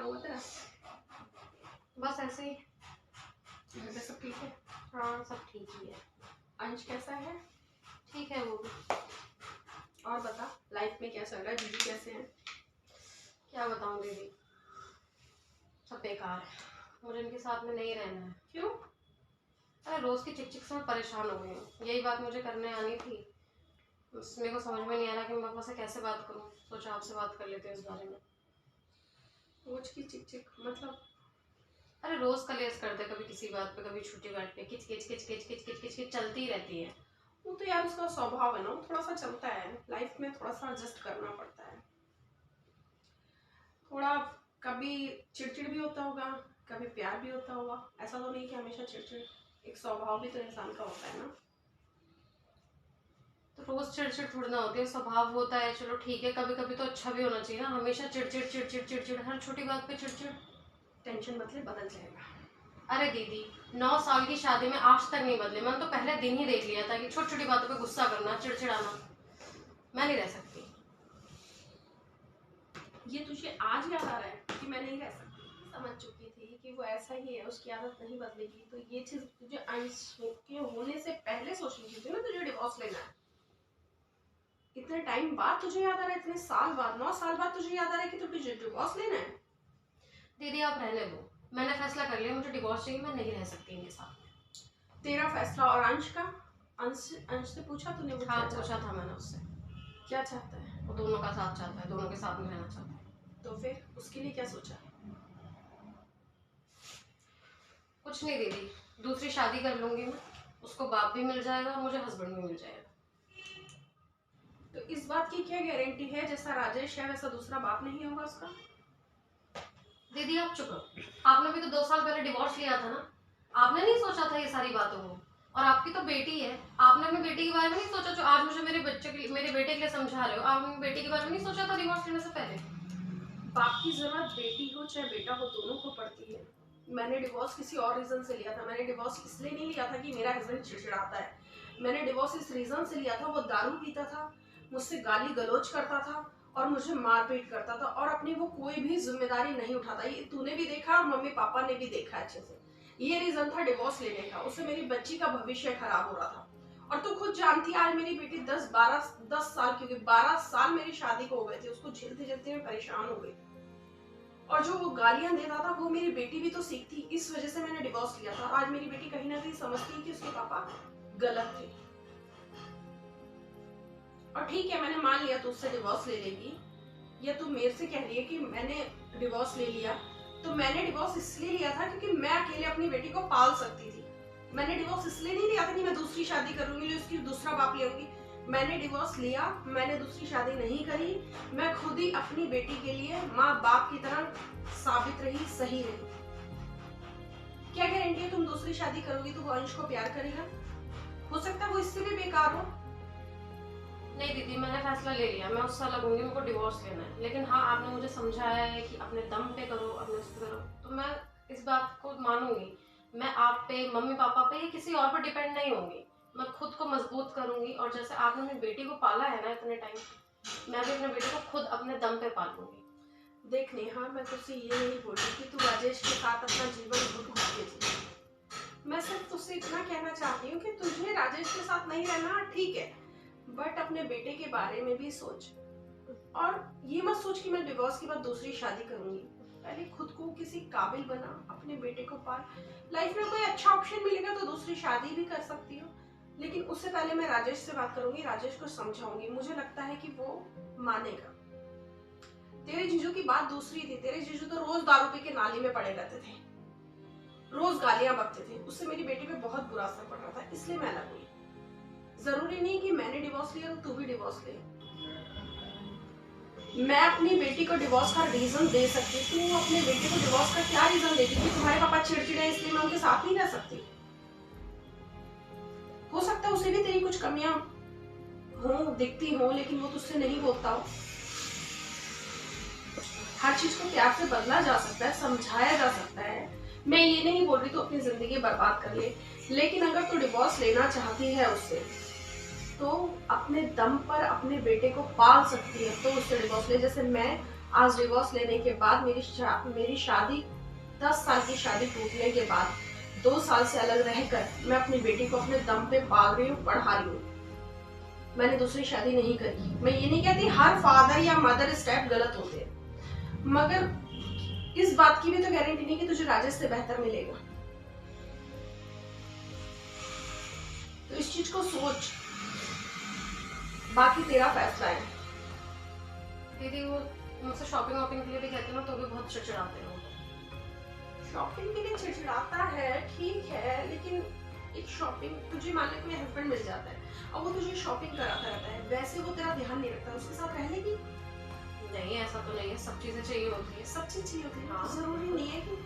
हुआ तेरा? बस ऐसे ही। घर पे सब ठीक है? हाँ सब ठीक ही है। अंश कैसा है? ठीक है वो भी। और बता, लाइफ में क्या चल रहा है? जीजू कैसे हैं? क्या बताऊँ दीदी, सब बेकार है। मुझे इनके साथ में नहीं रहना है। क्यों? अरे रोज़ की चिक चिक से मैं परेशान हो गई हूँ। यही बात मुझे करने आनी थी, मेरे को समझ में नहीं आ रहा कि मैं पापा से कैसे बात करूँ। सोचा आपसे बात कर लेते हैं इस बारे में। रोज की चिक चिक मतलब? अरे रोज़ कलेश करते, कभी किसी बात पे, कभी छुट्टी बात पे, किच किच किच किच किच किच किच किच चलती ही रहती है। वो तो यार उसका स्वभाव है ना, थोड़ा सा चलता है। लाइफ में थोड़ा सा एडजस्ट करना पड़ता है। थोड़ा कभी चिड़चिड़ भी होता होगा, कभी प्यार भी होता होगा। ऐसा तो नहीं कि हमेशा चिड़चिड़। एक स्वभाव भी तो इंसान का होता है ना। तो रोज़ चिड़चिड़ थोड़ी ना होती है, स्वभाव होता है। चलो ठीक है, कभी कभी तो अच्छा भी होना चाहिए ना। हमेशा चिड़चिड़ चिड़चिड़ चिड़चिड़, हर छोटी बात पे चिड़चिड़। टेंशन मतलब बदल जाएगा। अरे दीदी, 9 साल की शादी में आज तक नहीं बदले। मैंने तो पहले दिन ही देख लिया था कि छोटी छोटी बातों पे गुस्सा करना, चिड़चिड़ाना, मैं नहीं रह सकती। ये तुझे आज याद आ रहा है कि मैं नहीं रह सकती? समझ चुकी थी कि वो ऐसा ही है, उसकी आदत नहीं बदलेगी। तो ये चीज तुझे अंश के होने से पहले सोचनी चाहिए ना, तुझे डिवोर्स लेना है। इतने टाइम बाद तुझे याद आ रहा है, इतने साल बाद, 9 साल बाद तुझे याद आ रहा है कि तुझे डिवोर्स लेना है। दीदी आप रहने दो, मैंने फैसला कर लिया, मुझे डिवोर्स चाहिए। मैं नहीं रह सकती इनके साथ। तेरा फैसला। और अंश का? अंश से पूछा तूने? वो हाँ क्या पूछा था मैंने उससे। क्या चाहता है? वो दोनों का साथ चाहता है, दोनों के साथ में रहना चाहता है। तो फिर उसके लिए क्या सोचा? कुछ नहीं दीदी, दूसरी शादी कर लूंगी मैं, उसको बाप भी मिल जाएगा और मुझे हस्बैंड भी मिल जाएगा। तो इस बात की क्या गारंटी है जैसा राजेश है वैसा दूसरा बाप नहीं होगा उसका? दीदी आप चुप रहो, आपने भी तो 2 साल पहले डिवोर्स लिया था ना। आपने नहीं सोचा था ये सारी बातों को? और आपकी तो बेटी है, आपने अपनी बेटी के बारे में नहीं सोचा? जो आज मुझे मेरे बच्चे के लिए, मेरे बेटे के लिए समझा रहे हो, आपने अपनी बेटी के बारे में नहीं सोचा था डिवोर्स लेने से पहले? बाप की जरूरत बेटी हो चाहे बेटा हो, दोनों को पड़ती है। मैंने डिवोर्स किसी और रीजन से लिया था। मैंने डिवोर्स इसलिए नहीं लिया था कि मेरा हस्बैंड चिड़चिड़ाता है। मैंने डिवोर्स इस रीजन से लिया था, वो दारू पीता था, मुझसे गाली गलौज करता था और मुझे मारपीट करता था, और अपनी वो कोई भी जिम्मेदारी नहीं उठाता। ये तूने भी देखा और मम्मी पापा ने भी देखा अच्छे से। ये रीजन था डिवोर्स लेने का। उससे मेरी बच्ची का भविष्य खराब हो रहा था। और तू खुद जानती है, आज मेरी बेटी 10 साल, क्योंकि 12 साल मेरी शादी को हो गए थे, उसको झेलते झेलते मैं परेशान हो गई। और जो वो गालियां देता था वो मेरी बेटी भी तो सीखती। इस वजह से मैंने डिवोर्स लिया था। आज मेरी बेटी कहीं ना कहीं समझती है कि उसके पापा गलत थे। और ठीक है, मैंने मान लिया तू उससे डिवोर्स ले लेगी, या तू मेरे से कह रही है कि मैंने डिवोर्स ले लिया। तो मैंने डिवोर्स इसलिए लिया था क्योंकि मैं अकेले अपनी बेटी को पाल सकती थी। मैंने डिवोर्स इसलिए नहीं लिया था कि मैं दूसरी शादी करूंगी, उसकी दूसरा बाप लेऊंगी। मैंने डिवोर्स लिया, मैंने दूसरी शादी नहीं करी। मैं खुद ही अपनी बेटी के लिए माँ बाप की तरह साबित रही, सही रही। क्या गारंटी है तुम दूसरी शादी करोगी तो वो अंश को प्यार करेगा? हो सकता है वो इससे भी बेकार हो। नहीं दीदी, मैंने फैसला ले लिया, मैं उससे अलग होंगी, मुझको डिवोर्स लेना है। लेकिन हाँ, आपने मुझे समझाया है कि अपने दम पे करो, अपने उस पे करो, तो मैं इस बात को मानूंगी। मैं आप पे, मम्मी पापा पे या किसी और पर डिपेंड नहीं होंगी। मैं खुद को मजबूत करूंगी, और जैसे आपने अपनी बेटी को पाला है ना इतने टाइम, मैं भी अपने बेटे को खुद अपने दम पे पालूंगी। देख नेहा, मैं तुझसे ये नहीं बोल रही कि तू राजेश के साथ अपना जीवन घुट घुट के जी। मैं सिर्फ तुझसे इतना कहना चाहती हूँ कि तुझे राजेश के साथ नहीं रहना ठीक है, बट अपने बेटे के बारे में भी सोच। और ये मत सोच कि मैं डिवोर्स के बाद दूसरी शादी करूंगी। पहले खुद को किसी काबिल बना, अपने बेटे को पाल। लाइफ में कोई अच्छा ऑप्शन मिलेगा तो दूसरी शादी भी कर सकती हो, लेकिन उससे पहले मैं राजेश से बात करूंगी, राजेश को समझाऊंगी। मुझे लगता है कि वो मानेगा। तेरे जीजू की बात दूसरी थी। तेरे जीजू तो रोज दारू पी के नाली में पड़े रहते थे, रोज गालियां बकते थे। उससे मेरी बेटी पे बहुत बुरा असर पड़ रहा था, इसलिए मैं अलग हुई। जरूरी नहीं कि मैंने डिवोर्स लिया तो तू भी डिवोर्स ले। मैं अपनी बेटी को डिवोर्स का रीजन दे सकती, तू अपने बेटे को डिवोर्स का क्या रीजन देगी? कि तुम्हारे पापा चिड़चिड़े हैं इसलिए मैं उनके साथ नहीं रह सकती? हो सकता है उसे भी तेरी कुछ कमियां हो, दिखती हो, लेकिन वो तुझसे नहीं बोलता हो। हर चीज को प्यार से बदला जा सकता है, समझाया जा सकता है। मैं ये नहीं बोल रही तू अपनी जिंदगी बर्बाद कर ले, लेकिन अगर तू डिवोर्स लेना चाहती है उससे, तो अपने दम पर अपने बेटे को पाल सकती है तो उससे डिवोर्स ले। जैसे मैं आज डिवोर्स लेने के बाद मेरी शादी 10 साल की शादी टूटने के बाद 2 साल से अलग रहकर मैं अपनी बेटी को अपने दम पे पाल रही हूँ, पढ़ा रही हूँ। मैंने दूसरी शादी नहीं करी। मैं ये नहीं कहती हर फादर या मदर स्टेप गलत होते हैं, मगर इस बात की भी तो गारंटी नहीं कि तुझे राजेश से बेहतर मिलेगा। तो इस चीज को सोच, बाकी तेरा फैसला है। दीदी वो मुझसे शॉपिंग वॉपिंग के लिए भी कहते हैं ना, तो भी बहुत चिड़चिड़ाते हैं वो। शॉपिंग के लिए चिड़चिड़ाता है, ठीक है, लेकिन एक शॉपिंग तुझे मान ले कोई हस्बैंड मिल जाता है और वो तुझे शॉपिंग कराता रहता है, वैसे वो तेरा ध्यान नहीं रखता, उसके साथ रह लेगी? नहीं ऐसा तो नहीं है, सब चीजें चाहिए होती है। सब चीज चाहिए होती है। हाँ। जरूरी नहीं है कि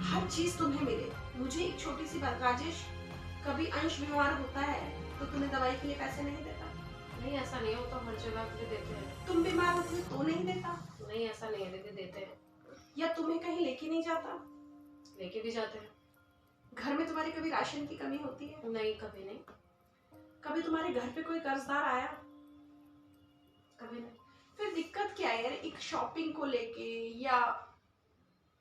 हर चीज तुम्हें मिले। मुझे एक छोटी सी बात, राजेश कभी अंश बीमार होता है तो तुम्हें दवाई के लिए पैसे नहीं देता? नहीं ऐसा नहीं है, वो तो हर जगह के लिए देते हैं। तुम बीमार होती हो तो नहीं देता? नहीं ऐसा नहीं है दीदी, देते हैं। या तुम्हें कहीं लेके नहीं जाता? लेके भी जाते हैं। घर में तुम्हारे कभी राशन की कमी होती है? नहीं कभी नहीं। कभी तुम्हारे घर पे कोई कर्जदार आया? कभी नहीं। फिर दिक्कत क्या है यार, एक शॉपिंग को लेके या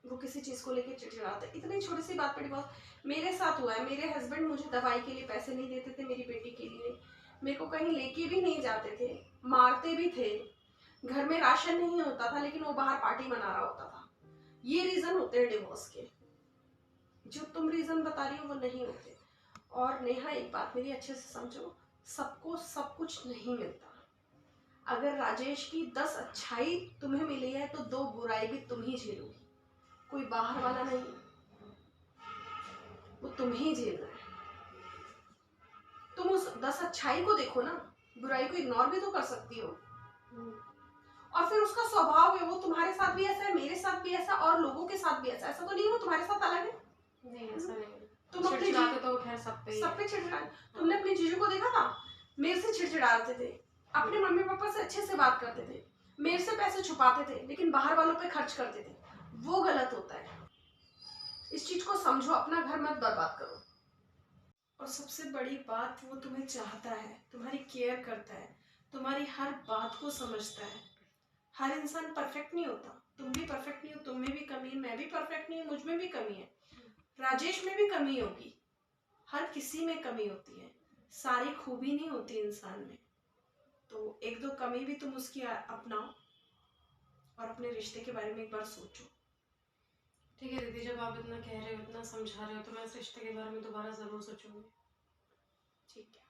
वो किसी चीज को लेके चिड़चिड़ाते, इतनी छोटी सी बात पर बहुत। मेरे साथ हुआ है, मेरे हस्बैंड मुझे दवाई के लिए पैसे नहीं देते थे, मेरी बेटी के लिए मेरे को कहीं लेके भी नहीं जाते थे, मारते भी थे। घर में राशन नहीं होता था लेकिन वो बाहर पार्टी मना रहा होता था। ये रीजन होते हैं डिवोर्स के, जो तुम रीजन बता रही हो वो नहीं होते। और नेहा एक बात मेरी अच्छे से समझो, सबको सब कुछ नहीं मिलता। अगर राजेश की 10 अच्छाई तुम्हें मिली है तो 2 बुराई भी तुम ही झेलोगी, कोई बाहर वाला नहीं, वो तुम ही झेलना है। तुम उस 10 अच्छाई को देखो ना, बुराई को इग्नोर भी तो कर सकती हो। और फिर उसका स्वभाव है, वो तुम्हारे साथ भी ऐसा है, मेरे साथ भी ऐसा, और लोगों के साथ भी ऐसा। ऐसा तो नहीं वो तुम्हारे साथ अलग है? नहीं ऐसा नहीं है। तुम अपने चिड़चिड़ाते तो खैर सब पे ही सब पे चिड़चिड़ा। तुमने अपने जीजू को देखा था, मेरे से चिड़चिड़ाते थे, अपने मम्मी पापा से अच्छे से बात करते थे, मेरे से पैसे छुपाते थे लेकिन बाहर वालों पे खर्च करते थे। वो गलत होता है। इस चीज को समझो, अपना घर मत बर्बाद करो। और सबसे बड़ी बात, वो तुम्हें चाहता है, तुम्हारी केयर करता है, तुम्हारी हर बात को समझता है। हर इंसान परफेक्ट नहीं होता, तुम भी परफेक्ट नहीं हो, तुम में भी कमी है, मैं भी परफेक्ट नहीं हूँ, मुझ में भी कमी है, राजेश में भी कमी होगी, हर किसी में कमी होती है, सारी खूबी नहीं होती इंसान में। तो 1-2 कमी भी तुम उसकी अपनाओ और अपने रिश्ते के बारे में एक बार सोचो। ठीक है दीदी, जब आप इतना कह रहे हो, इतना समझा रहे हो, तो मैं इस रिश्ते के बारे में दोबारा जरूर सोचूंगी। ठीक है।